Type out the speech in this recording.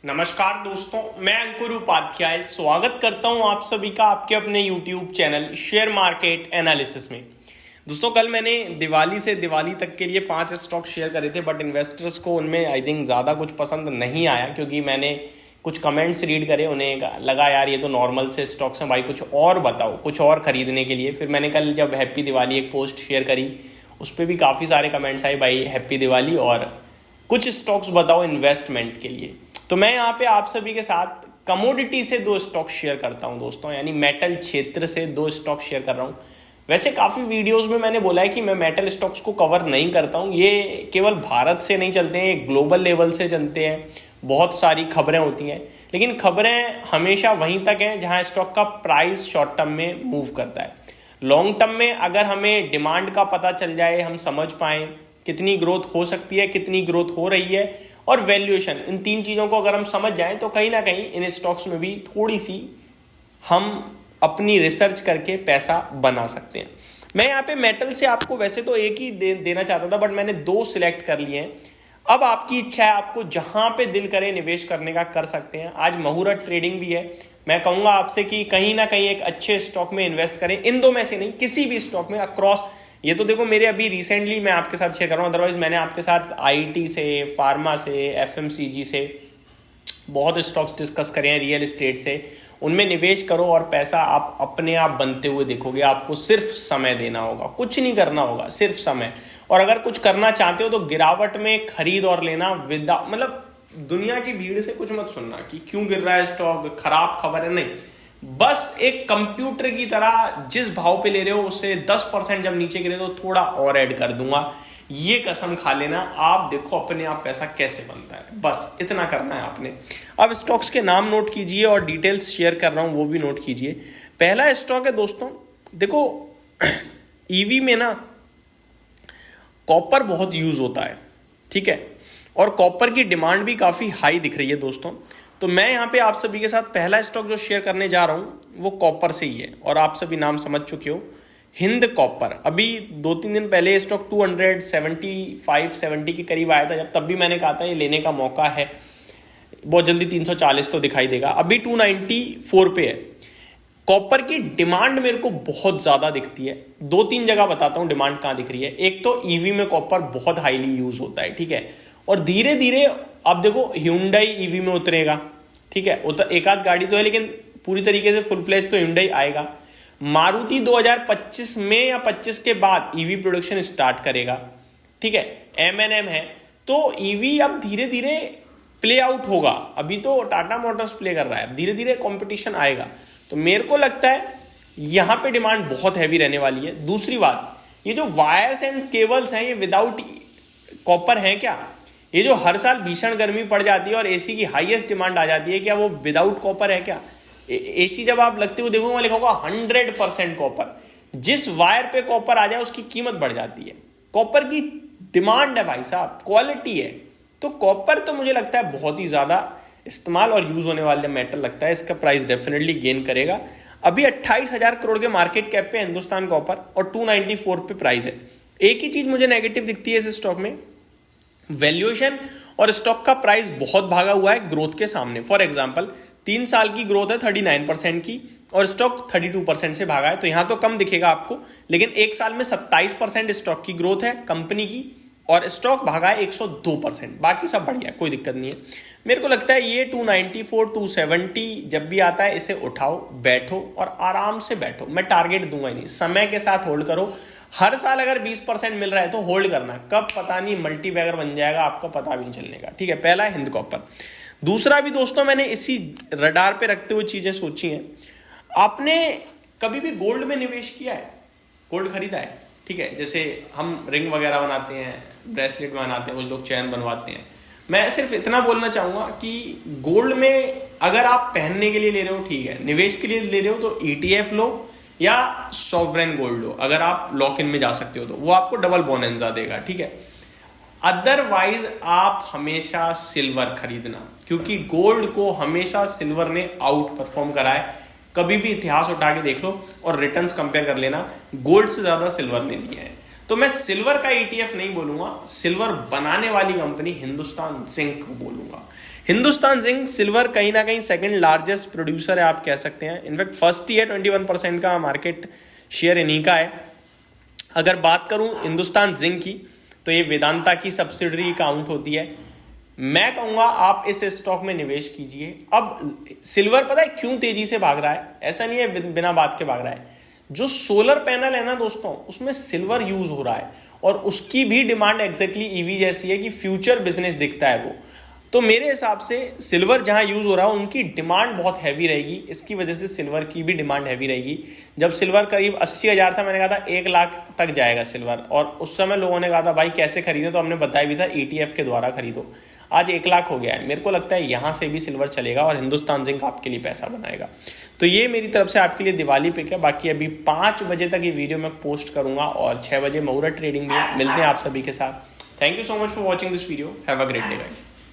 नमस्कार दोस्तों, मैं अंकुर उपाध्याय स्वागत करता हूं आप सभी का आपके अपने YouTube channel share market analysis में। दोस्तों, कल मैंने दिवाली से दिवाली तक के लिए 5 स्टॉक शेयर करे थे, बट इन्वेस्टर्स को उनमें आई थिंक ज़्यादा कुछ पसंद नहीं आया, क्योंकि मैंने कुछ कमेंट्स रीड करे, उन्हें लगा यार ये तो नॉर्मल से स्टॉक्स हैं भाई, कुछ और बताओ, कुछ और खरीदने के लिए। फिर मैंने कल जब हैप्पी दिवाली एक पोस्ट शेयर करी, उस पर भी काफ़ी सारे कमेंट्स आए, भाई हैप्पी दिवाली और कुछ स्टॉक्स बताओ इन्वेस्टमेंट के लिए। तो मैं यहाँ पे आप सभी के साथ कमोडिटी से 2 स्टॉक शेयर करता हूँ दोस्तों, यानी मेटल क्षेत्र से 2 स्टॉक शेयर कर रहा हूँ। वैसे काफ़ी वीडियोस में मैंने बोला है कि मैं मेटल स्टॉक्स को कवर नहीं करता हूँ, ये केवल भारत से नहीं चलते हैं, ये ग्लोबल लेवल से चलते हैं, बहुत सारी खबरें होती हैं, लेकिन खबरें हमेशा वहीं तक हैं जहाँ स्टॉक का प्राइस शॉर्ट टर्म में मूव करता है। लॉन्ग टर्म में अगर हमें डिमांड का पता चल जाए, हम समझ पाएँ कितनी ग्रोथ हो सकती है, कितनी ग्रोथ हो रही है, और वैल्यूएशन, इन 3 चीज़ों को अगर हम समझ जाएं तो कहीं ना कहीं इन स्टॉक्स में भी थोड़ी सी हम अपनी रिसर्च करके पैसा बना सकते हैं। मैं यहाँ पे मेटल से आपको वैसे तो एक ही देना चाहता था, बट मैंने 2 सिलेक्ट कर लिए हैं। अब आपकी इच्छा है, आपको जहाँ पे दिल करे निवेश करने का कर सकते हैं। आज मुहूर्त ट्रेडिंग भी है, मैं कहूँगा आपसे कि कहीं ना कहीं एक अच्छे स्टॉक में इन्वेस्ट करें, इन 2 में से नहीं, किसी भी स्टॉक में अक्रॉस। ये तो देखो मेरे अभी रिसेंटली मैं आपके साथ शेयर कर रहा हूँ, अदरवाइज मैंने आपके साथ आईटी से, फार्मा से, एफएमसीजी से बहुत स्टॉक्स डिस्कस करे हैं, रियल एस्टेट से। उनमें निवेश करो और पैसा आप अपने आप बनते हुए देखोगे। आपको सिर्फ समय देना होगा, कुछ नहीं करना होगा, सिर्फ समय। और अगर कुछ करना चाहते हो तो गिरावट में खरीद और लेना, मतलब दुनिया की भीड़ से कुछ मत सुनना कि क्यों गिर रहा है स्टॉक, खराब खबर है, नहीं। बस एक कंप्यूटर की तरह जिस भाव पे ले रहे हो उससे 10% जब नीचे गिरे तो थोड़ा और ऐड कर दूंगा, ये कसम खा लेना। आप देखो अपने आप पैसा कैसे बनता है, बस इतना करना है आपने। अब स्टॉक्स के नाम नोट कीजिए और डिटेल्स शेयर कर रहा हूं वो भी नोट कीजिए। पहला स्टॉक है दोस्तों, देखो ईवी में ना कॉपर बहुत यूज होता है, ठीक है, और कॉपर की डिमांड भी काफी हाई दिख रही है दोस्तों। तो मैं यहाँ पे आप सभी के साथ पहला स्टॉक जो शेयर करने जा रहा हूँ वो कॉपर से ही है, और आप सभी नाम समझ चुके हो, हिंद कॉपर। अभी 2-3 दिन पहले ये स्टॉक 275-70 के करीब आया था, जब तब भी मैंने कहा था ये लेने का मौका है, बहुत जल्दी 340 तो दिखाई देगा। अभी 294 पे है। कॉपर की डिमांड मेरे को बहुत ज़्यादा दिखती है। 2-3 जगह बताता हूँ डिमांड कहाँ दिख रही है। एक तो ईवी में कॉपर बहुत हाईली यूज होता है, ठीक है, और धीरे धीरे आप देखो Hyundai ईवी में उतरेगा, ठीक है, एक आध गाड़ी तो है, लेकिन पूरी तरीके से फुल फ्लैश तो Hyundai आएगा। मारुति 2025 में या 25 के बाद ईवी प्रोडक्शन स्टार्ट करेगा, ठीक है, M&M है। तो ईवी अब धीरे धीरे प्ले आउट होगा। अभी तो टाटा मोटर्स प्ले कर रहा है, धीरे धीरे कंपटीशन आएगा। तो मेरे को लगता है यहाँ पे डिमांड बहुत हैवी रहने वाली है। दूसरी बात, ये जो वायर्स एंड केबल्स हैं ये विदाउट कॉपर हैं क्या? ये जो हर साल भीषण गर्मी पड़ जाती है और एसी की हाईएस्ट डिमांड आ जाती है, क्या वो विदाउट कॉपर है क्या? एसी जब आप लगते हो देखोगे लिखा होगा 100% कॉपर। जिस वायर पे कॉपर आ जाए उसकी कीमत बढ़ जाती है। कॉपर की डिमांड है भाई साहब, क्वालिटी है। तो कॉपर तो मुझे लगता है बहुत ही ज्यादा इस्तेमाल और यूज होने वाले मेटल लगता है, इसका प्राइस डेफिनेटली गेन करेगा। अभी 28,000 करोड़ के मार्केट कैप पे हिंदुस्तान कॉपर और 294 पे प्राइस है। एक ही चीज मुझे नेगेटिव दिखती है इस स्टॉक में, वैल्यूएशन और स्टॉक का प्राइस बहुत भागा हुआ है ग्रोथ के सामने। फॉर एग्जांपल 3 साल की ग्रोथ है 39% की और स्टॉक 32% से भागा है, तो यहां तो कम दिखेगा आपको, लेकिन 1 साल में 27% स्टॉक की ग्रोथ है कंपनी की और स्टॉक भागा है 102%। बाकी सब बढ़िया, कोई दिक्कत नहीं है। मेरे को लगता है ये 294 270 जब भी आता है इसे उठाओ, बैठो और आराम से बैठो। मैं टारगेट दूंगा ही नहीं, समय के साथ होल्ड करो। हर साल अगर 20% मिल रहा है तो होल्ड करना, कब पता नहीं मल्टी बैगर बन जाएगा, आपको पता भी नहीं चलने का, ठीक है। पहला है हिंद कॉपर। दूसरा भी दोस्तों मैंने इसी रडार पे रखते हुए चीजें सोची हैं। आपने कभी भी गोल्ड में निवेश किया है, गोल्ड खरीदा है, ठीक है, जैसे हम रिंग वगैरह बनाते हैं, ब्रेसलेट बनाते हैं, वो लोग चैन बनवाते हैं। मैं सिर्फ इतना बोलना चाहूंगा कि गोल्ड में अगर आप पहनने के लिए ले रहे हो ठीक है, निवेश के लिए ले रहे हो तो ETF लो या सॉवरेन गोल्ड लो। अगर आप लॉक इन में जा सकते हो तो वो आपको डबल बोनंजा देगा, ठीक है। अदरवाइज आप हमेशा सिल्वर खरीदना, क्योंकि गोल्ड को हमेशा सिल्वर ने आउट परफॉर्म करा है। कभी भी इतिहास उठा के देख लो और रिटर्न्स कंपेयर कर लेना, गोल्ड से ज्यादा सिल्वर ने दिए हैं। तो मैं सिल्वर का ETF नहीं बोलूंगा, सिल्वर बनाने वाली कंपनी हिंदुस्तान जिंक को बोलूंगा। हिंदुस्तान जिंक सिल्वर कहीं ना कहीं सेकंड लार्जेस्ट प्रोड्यूसर है, आप कह सकते हैं। इनफैक्ट फर्स्ट ही है, 21% का मार्केट शेयर इन्हीं का है। अगर बात करूं हिंदुस्तान जिंक की, तो ये वेदांता की सब्सिडरी काउंट होती है। मैं कहूंगा आप इस स्टॉक में निवेश कीजिए। अब सिल्वर पता है क्यों तेजी से भाग रहा है? ऐसा नहीं है बिना बात के भाग रहा है। जो सोलर पैनल है ना दोस्तों, उसमें सिल्वर यूज हो रहा है और उसकी भी डिमांड एग्जैक्टली ईवी जैसी है कि फ्यूचर बिजनेस दिखता है वो। तो मेरे हिसाब से सिल्वर जहां यूज हो रहा है उनकी डिमांड बहुत हैवी रहेगी, इसकी वजह से सिल्वर की भी डिमांड हैवी रहेगी। जब सिल्वर करीब 80,000 था, मैंने कहा था 1 लाख तक जाएगा सिल्वर, और उस समय लोगों ने कहा था भाई कैसे खरीदे, तो हमने बताया भी था ETF के द्वारा खरीदो। आज 1 लाख हो गया है। मेरे को लगता है यहां से भी सिल्वर चलेगा और हिंदुस्तान जिंक आपके लिए पैसा बनाएगा। तो ये मेरी तरफ से आपके लिए दिवाली पिक है। बाकी अभी 5 बजे तक ये वीडियो मैं पोस्ट करूंगा और 6 बजे मुहूर्त ट्रेडिंग में मिलते हैं आप सभी के साथ। Thank you so much for watching this video. Have a great day guys.